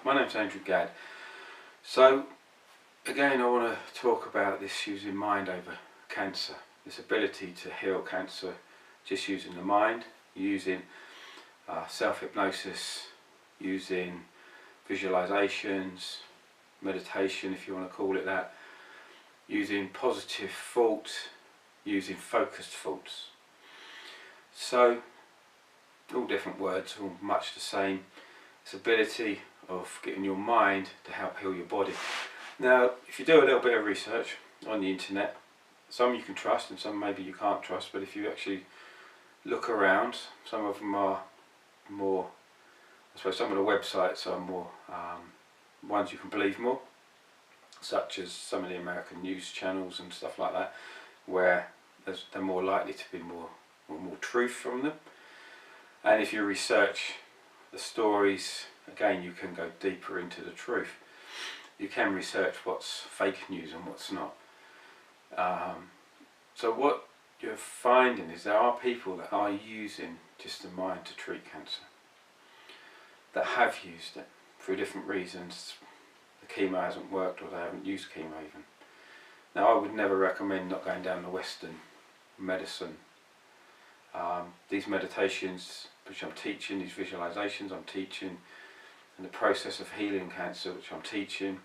My name's Gadd. So again, I want to talk about this using mind over cancer, this ability to heal cancer just using the mind, using self-hypnosis, using visualizations, meditation if you want to call it that, using positive thoughts, using focused thoughts. So all different words, all much the same. This ability of getting your mind to help heal your body. Now if you do a little bit of research on the internet, some you can trust and some maybe you can't trust, but if you actually look around, some of them are more, I suppose some of the websites are more ones you can believe more, such as some of the American news channels and stuff like that, where they're more likely to be more truth from them. And if you research the stories, again you can go deeper into the truth. You can research what's fake news and what's not. So what you're finding is there are people that are using just the mind to treat cancer, that have used it for different reasons. The chemo hasn't worked, or they haven't used chemo even. Now I would never recommend not going down the Western medicine. These meditations which I'm teaching, these visualizations I'm teaching, and the process of healing cancer which I'm teaching,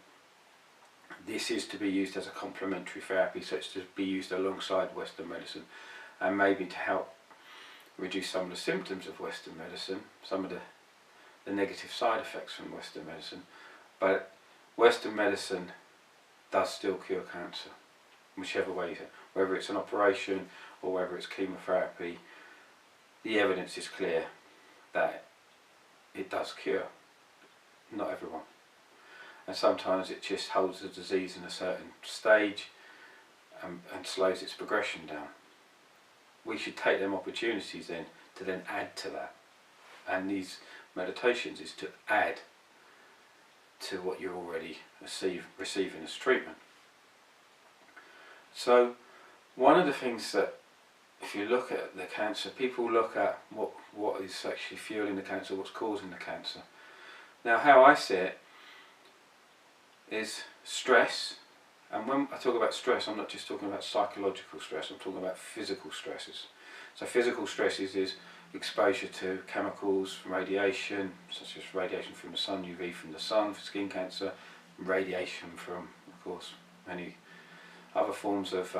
this is to be used as a complementary therapy, so it's to be used alongside Western medicine, and maybe to help reduce some of the symptoms of Western medicine, some of the negative side effects from Western medicine. But Western medicine does still cure cancer, whichever way you say, whether it's an operation or whether it's chemotherapy. The evidence is clear that it does cure. Not everyone. And sometimes it just holds the disease in a certain stage and slows its progression down. We should take them opportunities then to then add to that. And these meditations is to add to what you're already receiving as treatment. So one of the things that, if you look at the cancer, people look at what is actually fueling the cancer, what's causing the cancer. Now how I see it is stress, and when I talk about stress I'm not just talking about psychological stress, I'm talking about physical stresses. So physical stresses is exposure to chemicals from radiation, such as radiation from the sun, UV from the sun for skin cancer, radiation from, of course, many other forms of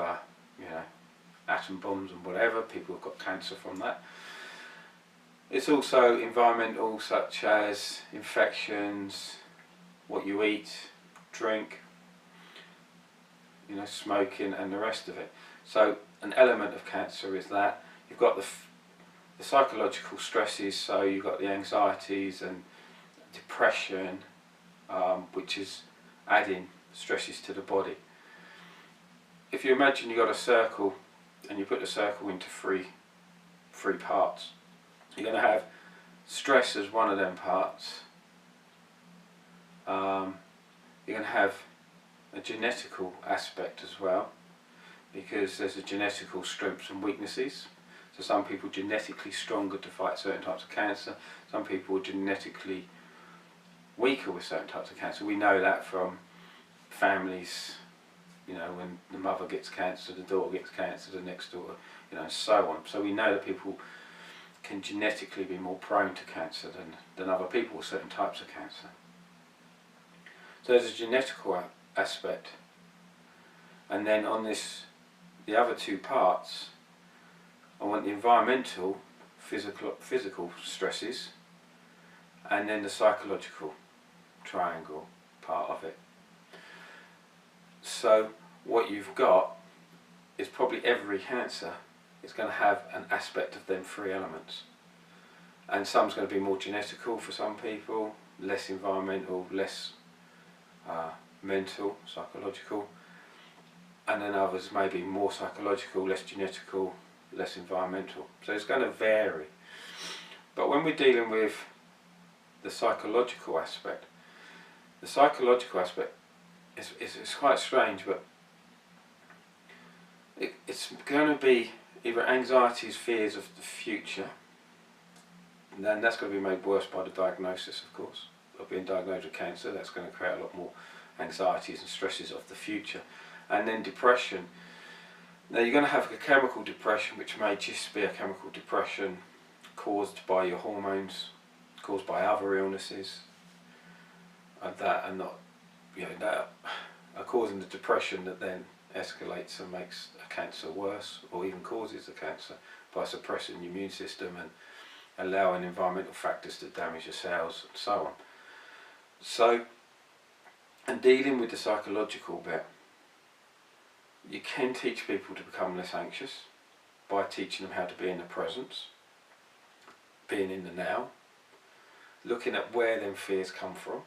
atom bombs and whatever. People have got cancer from that. It's also environmental, such as infections, what you eat, drink, smoking and the rest of it. So an element of cancer is that. You've got the psychological stresses, so you've got the anxieties and depression, which is adding stresses to the body. If you imagine you've got a circle and you put the circle into three parts, you're going to have stress as one of them parts. You're going to have a genetical aspect as well, because there's a genetical strengths and weaknesses. So some people are genetically stronger to fight certain types of cancer, some people are genetically weaker with certain types of cancer. We know that from families, when the mother gets cancer, the daughter gets cancer, the next daughter, and so on. So we know that people can genetically be more prone to cancer than other people with certain types of cancer. So there's a genetical aspect, and then on the other two parts, I want the environmental, physical stresses, and then the psychological triangle part of it. So what you've got is probably every cancer is going to have an aspect of them three elements, and some's going to be more genetical for some people, less environmental, less mental, psychological, and then others maybe more psychological, less genetical, less environmental. So it's going to vary. But when we're dealing with the psychological aspect is quite strange, but it's going to be either anxieties, fears of the future, and then that's going to be made worse by the diagnosis, of course, of being diagnosed with cancer. That's going to create a lot more anxieties and stresses of the future. And then depression. Now you're going to have a chemical depression, which may just be a chemical depression caused by your hormones, caused by other illnesses, and that are not, that are causing the depression that then escalates and makes a cancer worse, or even causes the cancer by suppressing the immune system and allowing environmental factors to damage your cells and so on. So, and dealing with the psychological bit, you can teach people to become less anxious by teaching them how to be in the present, being in the now, looking at where them fears come from.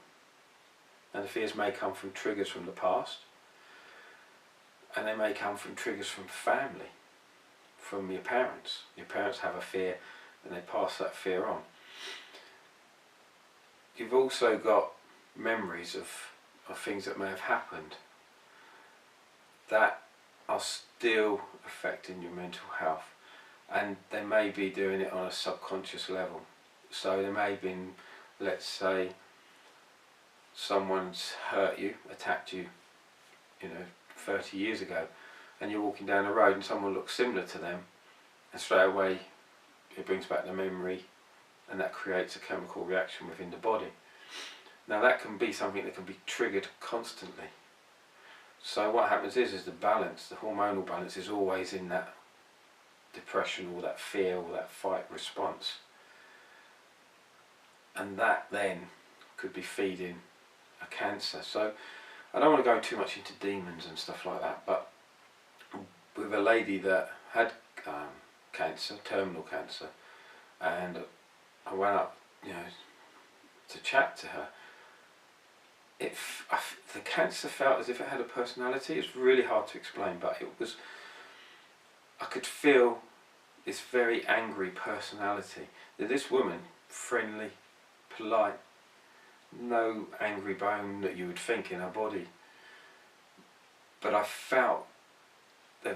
And the fears may come from triggers from the past, and they may come from triggers from family, from your parents. Your parents have a fear and they pass that fear on. You've also got memories of things that may have happened that are still affecting your mental health, and they may be doing it on a subconscious level. So there may have been, let's say, someone's hurt you, attacked you, 30 years ago, and you're walking down the road and someone looks similar to them, and straight away it brings back the memory, and that creates a chemical reaction within the body. Now that can be something that can be triggered constantly. So what happens is the balance, the hormonal balance, is always in that depression or that fear or that fight response, and that then could be feeding a cancer. So I don't want to go too much into demons and stuff like that, but with a lady that had cancer, terminal cancer, and I went up, to chat to her. The cancer felt as if it had a personality. It's really hard to explain, but I could feel this very angry personality. This woman, friendly, polite, no angry bone that you would think in her body, but I felt the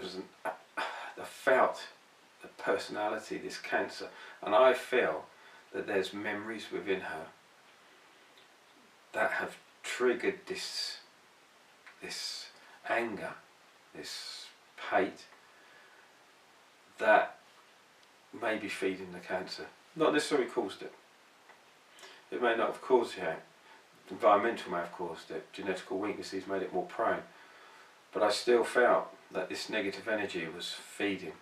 personality, this cancer, and I feel that there's memories within her that have triggered this anger, this hate, that may be feeding the cancer. Not necessarily caused it. It may not have caused it. Environmental may have caused it. Genetical weaknesses made it more prone. But I still felt that this negative energy was feeding,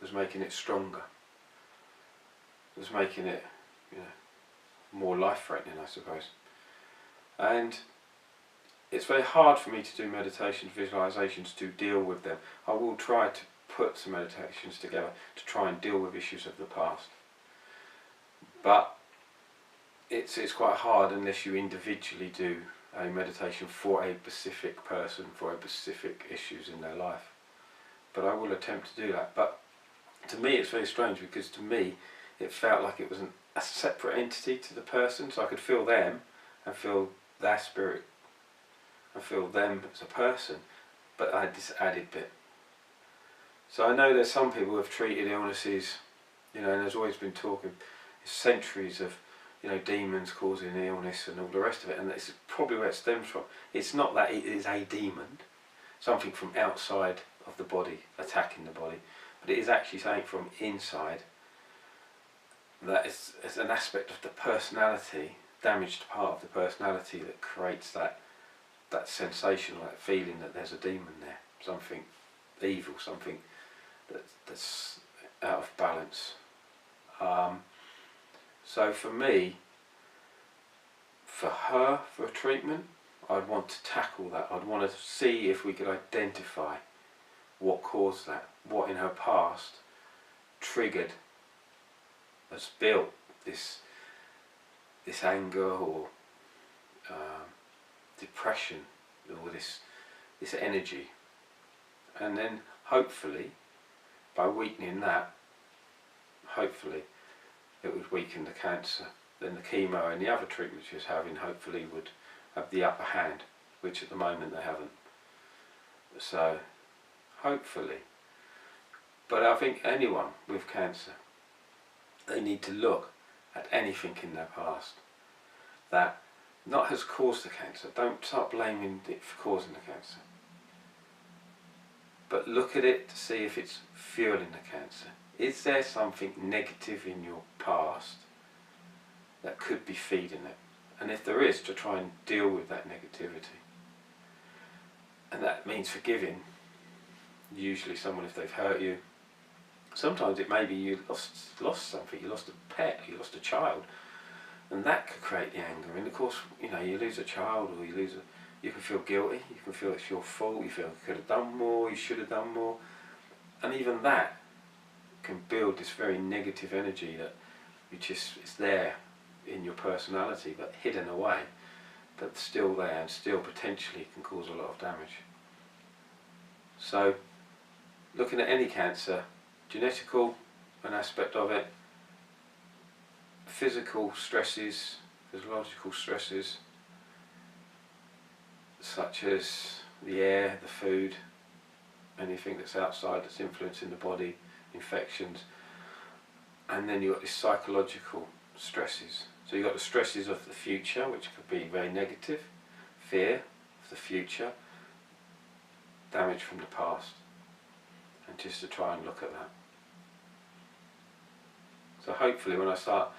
was making it stronger, was making it, more life-threatening, I suppose. And it's very hard for me to do meditation visualizations to deal with them. I will try to put some meditations together to try and deal with issues of the past. But it's quite hard unless you individually do a meditation for a specific person, for a specific issues in their life. But I will attempt to do that. But to me it's very strange, because to me it felt like it was a separate entity to the person, so I could feel them and feel their spirit and feel them as a person, but I had this added bit. So I know there's some people who have treated illnesses, and there's always been talking centuries of demons causing illness and all the rest of it, and that's probably where it stems from. It's not that it is a demon, something from outside of the body attacking the body, but it is actually something from inside that is an aspect of the personality, damaged part of the personality, that creates that sensation, that feeling that there's a demon there, something evil, something that's out of balance. So for me, for her, for a treatment, I'd want to tackle that. I'd want to see if we could identify what caused that, what in her past triggered, has built this anger or depression, or this energy, and then hopefully by weakening that, hopefully it would weaken the cancer. Then the chemo and the other treatments she was having hopefully would have the upper hand, which at the moment they haven't. So hopefully, but I think anyone with cancer, they need to look at anything in their past that not has caused the cancer. Don't start blaming it for causing the cancer. But look at it to see if it's fueling the cancer. Is there something negative in your past that could be feeding it? And if there is, to try and deal with that negativity. And that means forgiving, usually someone if they've hurt you. Sometimes it may be you lost something, you lost a pet, you lost a child, and that could create the anger. And of course, you know, you lose a child or you can feel guilty, you can feel it's your fault, you feel you could have done more, you should have done more. And even that can build this very negative energy that is there in your personality but hidden away, but still there and still potentially can cause a lot of damage. So looking at any cancer, genetical, an aspect of it, physical stresses, physiological stresses, such as the air, the food, anything that's outside that's influencing the body, infections, and then you've got these psychological stresses. So you've got the stresses of the future, which could be very negative, fear of the future, damage from the past, and just to try and look at that. So hopefully when I start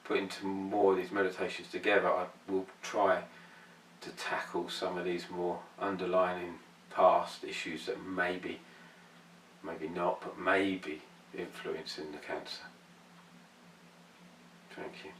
putting more of these meditations together, I will try to tackle some of these more underlying past issues that maybe not, but maybe influencing the cancer. Thank you.